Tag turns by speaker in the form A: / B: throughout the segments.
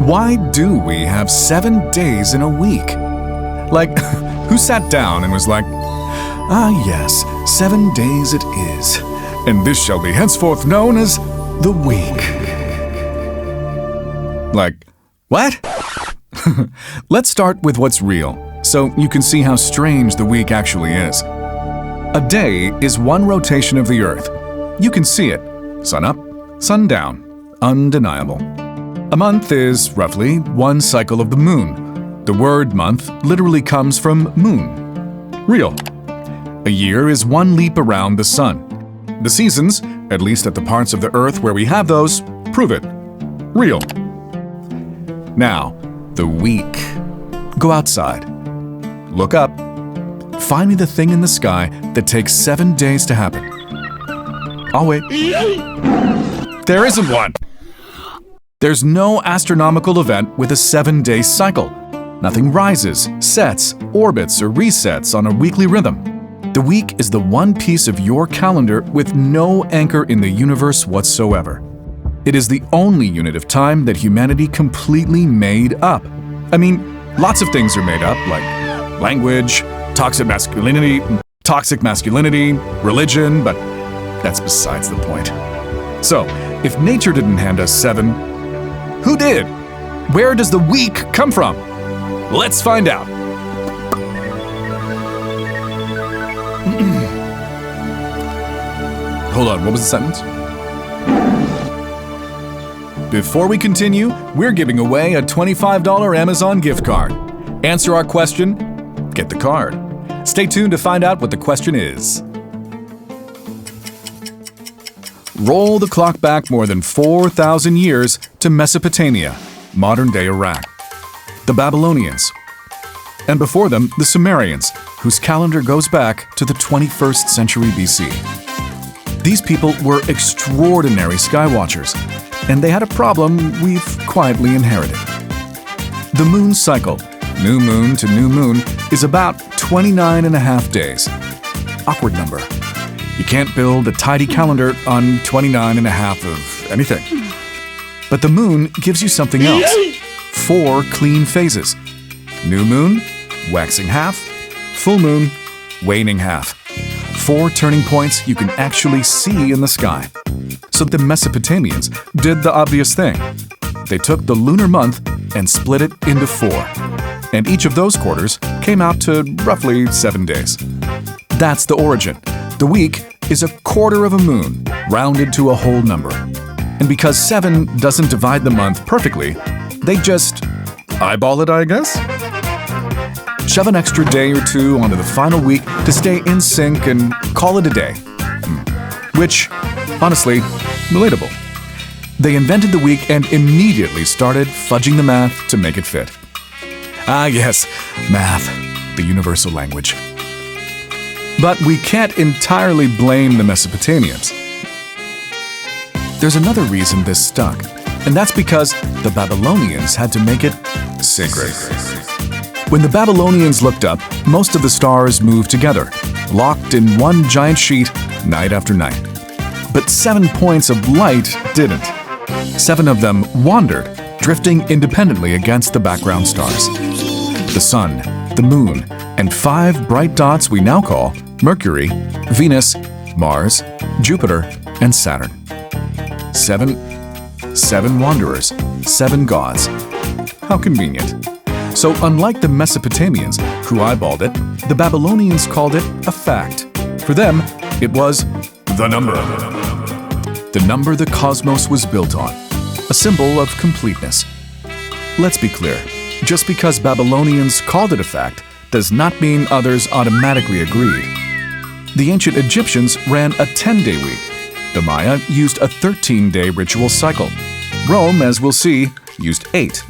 A: Why do we have 7 days in a week? Like, who sat down and was like, "Ah yes, 7 days it is, and this shall be henceforth known as the week." Like, what? Let's start with what's real, so you can see how strange the week actually is. A day is one rotation of the Earth. You can see it. Sun up, sun down. Undeniable. A month is, roughly, one cycle of the moon. The word month literally comes from moon. Real. A year is one leap around the sun. The seasons, at least at the parts of the Earth where we have those, prove it. Real. Now, the week. Go outside. Look up. Find me the thing in the sky that takes 7 days to happen. I'll wait. There isn't one. There's no astronomical event with a 7-day cycle. Nothing rises, sets, orbits, or resets on a weekly rhythm. The week is the one piece of your calendar with no anchor in the universe whatsoever. It is the only unit of time that humanity completely made up. I mean, lots of things are made up, like language, toxic masculinity, religion, but that's besides the point. So, if nature didn't hand us 7, who did? Where does the week come from? Let's find out. Hold on, what was the sentence? Before we continue, we're giving away a $25 Amazon gift card. Answer our question, get the card. Stay tuned to find out what the question is. Roll the clock back more than 4,000 years to Mesopotamia, modern-day Iraq. The Babylonians. And before them, the Sumerians, whose calendar goes back to the 21st century BC. These people were extraordinary skywatchers, and they had a problem we've quietly inherited. The moon cycle, new moon to new moon, is about 29.5 days. Awkward number. You can't build a tidy calendar on 29.5 of anything. But the moon gives you something else. 4 clean phases. New moon, waxing half. Full moon, waning half. 4 turning points you can actually see in the sky. So the Mesopotamians did the obvious thing. They took the lunar month and split it into 4. And each of those quarters came out to roughly 7 days. That's the origin. The week is a quarter of a moon, rounded to a whole number. And because 7 doesn't divide the month perfectly, they just eyeball it, I guess? Shove an extra day or 2 onto the final week to stay in sync and call it a day. Which, honestly, relatable. They invented the week and immediately started fudging the math to make it fit. Ah yes, math, the universal language. But we can't entirely blame the Mesopotamians. There's another reason this stuck, and that's because the Babylonians had to make it sacred. When the Babylonians looked up, most of the stars moved together, locked in one giant sheet, night after night. But 7 points of light didn't. 7 of them wandered, drifting independently against the background stars. The sun, the moon, and 5 bright dots we now call Mercury, Venus, Mars, Jupiter, and Saturn. 7 wanderers, 7 gods. How convenient. So unlike the Mesopotamians, who eyeballed it, the Babylonians called it a fact. For them, it was the number. The number the cosmos was built on. A symbol of completeness. Let's be clear. Just because Babylonians called it a fact does not mean others automatically agreed. The ancient Egyptians ran a 10-day week. The Maya used a 13-day ritual cycle. Rome, as we'll see, used 8.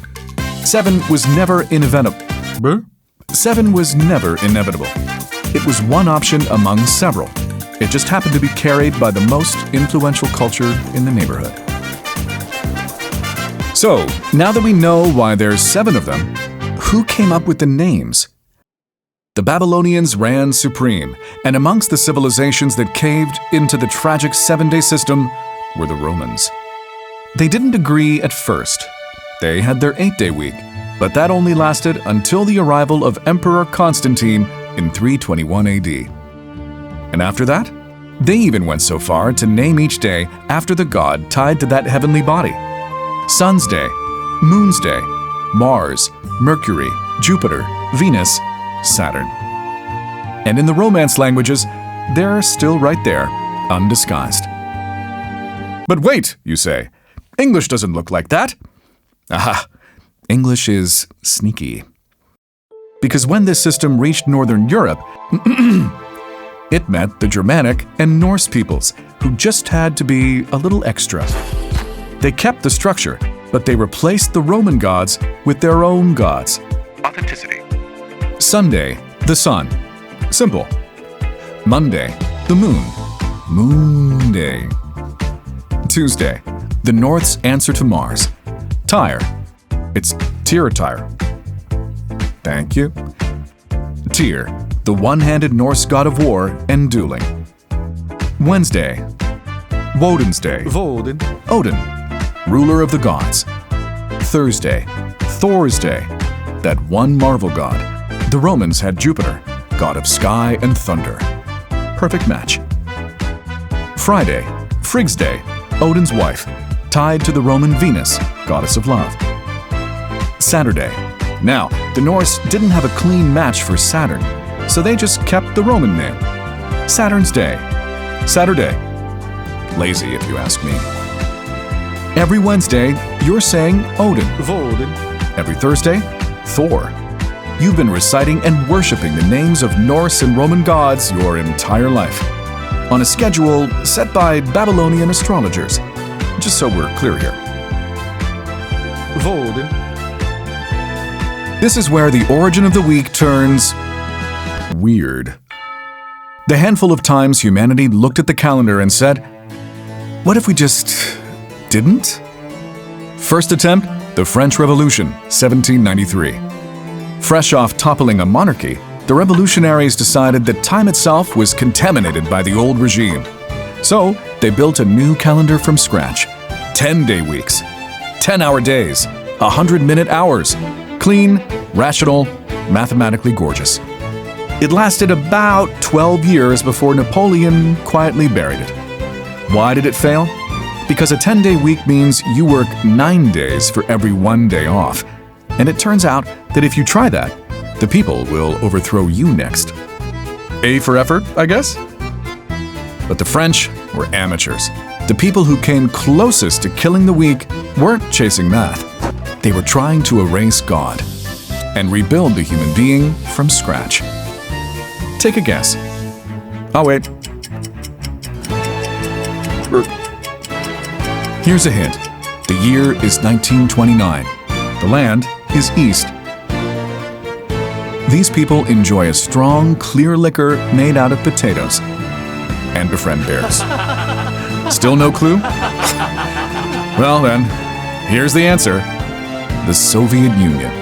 A: 7 was never inevitable. 7 was never inevitable. It was one option among several. It just happened to be carried by the most influential culture in the neighborhood. So, now that we know why there's 7 of them, who came up with the names? The Babylonians ran supreme, and amongst the civilizations that caved into the tragic 7-day system were the Romans. They didn't agree at first. They had their 8-day week, but that only lasted until the arrival of Emperor Constantine in 321 AD. And after that, they even went so far to name each day after the god tied to that heavenly body. Sun's Day, Moon's Day, Mars, Mercury, Jupiter, Venus, Saturn. And in the Romance languages, they're still right there, undisguised. But wait, you say, English doesn't look like that. Aha, English is sneaky. Because when this system reached Northern Europe, it met the Germanic and Norse peoples, who just had to be a little extra. They kept the structure, but they replaced the Roman gods with their own gods. Authenticity. Sunday, the sun. Simple. Monday, the moon. Moon day. Tuesday, the North's answer to Mars. Tyre. It's Tyr. Thank you. Tyr, the one-handed Norse god of war and dueling. Wednesday, Woden's Day. Woden. Odin, ruler of the gods. Thursday, Thor's Day, that one Marvel god. The Romans had Jupiter, god of sky and thunder. Perfect match. Friday, Frigg's Day, Odin's wife, tied to the Roman Venus, goddess of love. Saturday. Now, the Norse didn't have a clean match for Saturn, so they just kept the Roman name. Saturn's Day. Saturday. Lazy, if you ask me. Every Wednesday, you're saying Odin. Woden. Every Thursday, Thor. You've been reciting and worshiping the names of Norse and Roman gods your entire life, on a schedule set by Babylonian astrologers. Just so we're clear here. Woden. This is where the origin of the week turns weird. The handful of times humanity looked at the calendar and said, what if we just didn't? First attempt, the French Revolution, 1793. Fresh off toppling a monarchy, the revolutionaries decided that time itself was contaminated by the old regime. So they built a new calendar from scratch. 10-day weeks, 10-hour days, 100-minute hours. Clean, rational, mathematically gorgeous. It lasted about 12 years before Napoleon quietly buried it. Why did it fail? Because a 10-day week means you work 9 days for every 1 day off. And it turns out that if you try that, the people will overthrow you next. A for effort, I guess? But the French were amateurs. The people who came closest to killing the week weren't chasing math. They were trying to erase God and rebuild the human being from scratch. Take a guess. Oh, wait. Here's a hint. The year is 1929. The land is East. These people enjoy a strong, clear liquor made out of potatoes and befriend bears. Still no clue? Well then, here's the answer. The Soviet Union.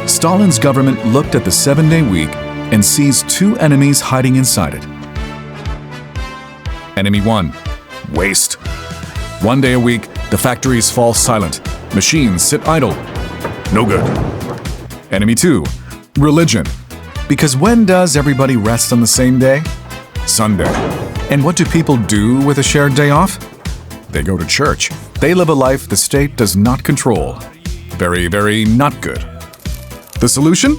A: Stalin's government looked at the 7-day week and seized 2 enemies hiding inside it. Enemy 1, waste. 1 day a week, the factories fall silent. Machines sit idle. No good. Enemy 2, religion. Because when does everybody rest on the same day? Sunday. And what do people do with a shared day off? They go to church. They live a life the state does not control. Very, very not good. The solution?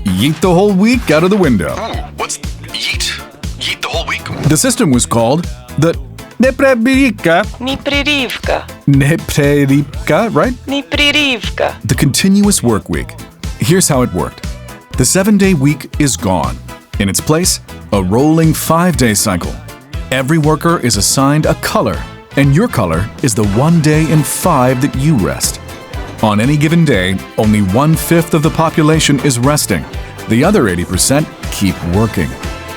A: Yeet the whole week out of the window.
B: Oh, what's yeet? Yeet the whole week?
A: The system was called the Neprerivka, right? The continuous work week. Here's how it worked. The 7-day week is gone. In its place, a rolling 5-day cycle. Every worker is assigned a color, and your color is the 1 day in 5 that you rest. On any given day, only 1/5 of the population is resting. The other 80% keep working.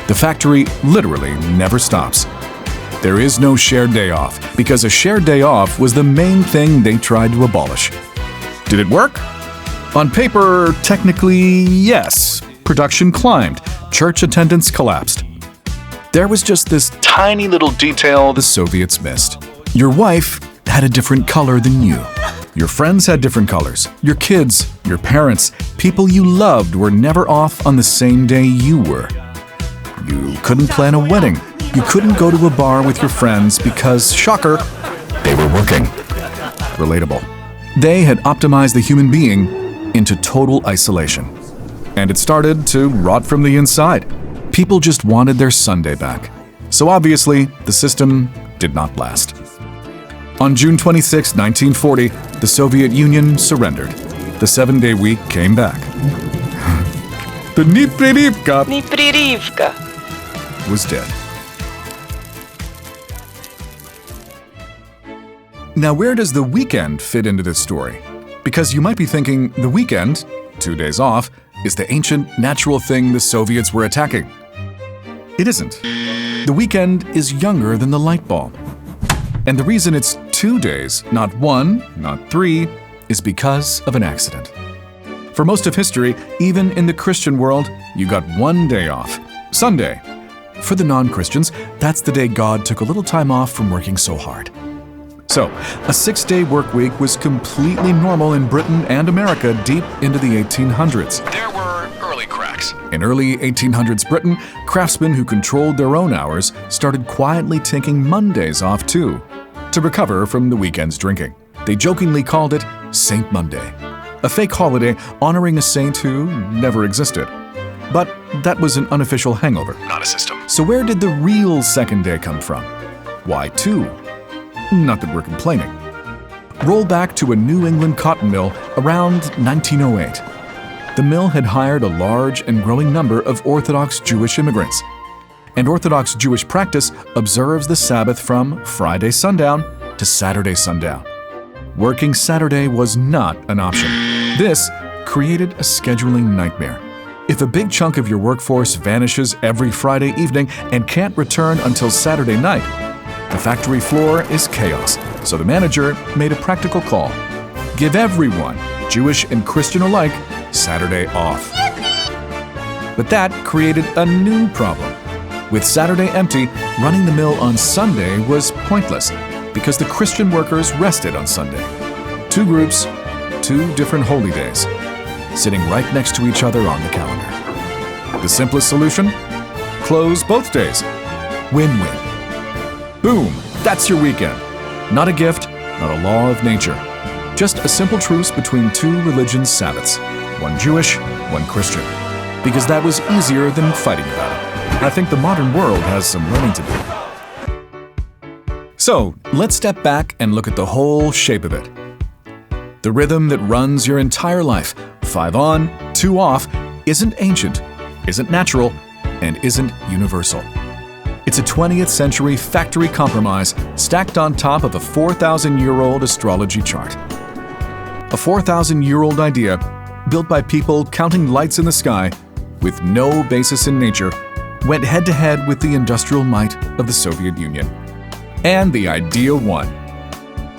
A: The factory literally never stops. There is no shared day off, because a shared day off was the main thing they tried to abolish. Did it work? On paper, technically, yes. Production climbed. Church attendance collapsed. There was just this tiny little detail the Soviets missed. Your wife had a different color than you. Your friends had different colors. Your kids, your parents, people you loved were never off on the same day you were. You couldn't plan a wedding. You couldn't go to a bar with your friends because, shocker, they were working. Relatable. They had optimized the human being into total isolation. And it started to rot from the inside. People just wanted their Sunday back. So obviously, the system did not last. On June 26, 1940, the Soviet Union surrendered. The 7-day week came back. The Neprilivka was dead. Now, where does the weekend fit into this story? Because you might be thinking the weekend, 2 days off, is the ancient natural thing the Soviets were attacking. It isn't. The weekend is younger than the light bulb. And the reason it's 2 days, not 1, not 3, is because of an accident. For most of history, even in the Christian world, you got 1 day off, Sunday. For the non-Christians, that's the day God took a little time off from working so hard. So, a 6-day work week was completely normal in Britain and America deep into the 1800s.
B: There were early cracks.
A: In early 1800s Britain, craftsmen who controlled their own hours started quietly taking Mondays off too, to recover from the weekend's drinking. They jokingly called it Saint Monday, a fake holiday honoring a saint who never existed. But that was an unofficial hangover.
B: Not a system.
A: So where did the real second day come from? Why 2? Not that we're complaining. Roll back to a New England cotton mill around 1908. The mill had hired a large and growing number of Orthodox Jewish immigrants. And Orthodox Jewish practice observes the Sabbath from Friday sundown to Saturday sundown. Working Saturday was not an option. This created a scheduling nightmare. If a big chunk of your workforce vanishes every Friday evening and can't return until Saturday night, the factory floor is chaos. So the manager made a practical call. Give everyone, Jewish and Christian alike, Saturday off. But that created a new problem. With Saturday empty, running the mill on Sunday was pointless because the Christian workers rested on Sunday. 2 groups, 2 different holy days, sitting right next to each other on the calendar. The simplest solution? Close both days. Win-win. Boom! That's your weekend. Not a gift, not a law of nature. Just a simple truce between 2 religions' Sabbaths. One Jewish, one Christian. Because that was easier than fighting about it. I think the modern world has some learning to do. So, let's step back and look at the whole shape of it. The rhythm that runs your entire life, 5 on, 2 off, isn't ancient, isn't natural, and isn't universal. It's a 20th century factory compromise stacked on top of a 4,000-year-old astrology chart. A 4,000-year-old idea built by people counting lights in the sky with no basis in nature went head-to-head with the industrial might of the Soviet Union. And the idea won.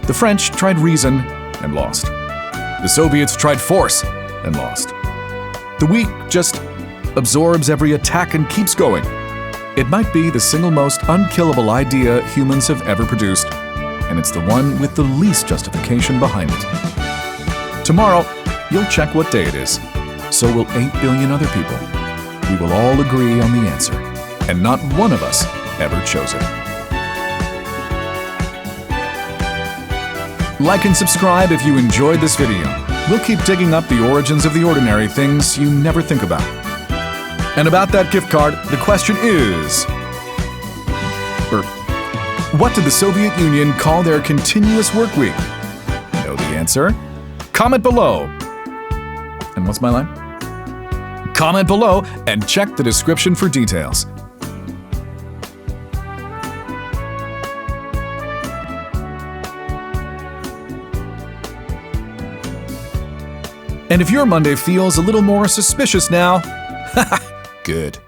A: The French tried reason and lost. The Soviets tried force and lost. The weak just absorbs every attack and keeps going. It might be the single most unkillable idea humans have ever produced, and it's the one with the least justification behind it. Tomorrow, you'll check what day it is. So will 8 billion other people. We will all agree on the answer, and not one of us ever chose it. Like and subscribe if you enjoyed this video. We'll keep digging up the origins of the ordinary things you never think about. And about that gift card, the question is... what did the Soviet Union call their continuous work week? Know the answer? Comment below. And what's my line? Comment below and check the description for details. And if your Monday feels a little more suspicious now, good.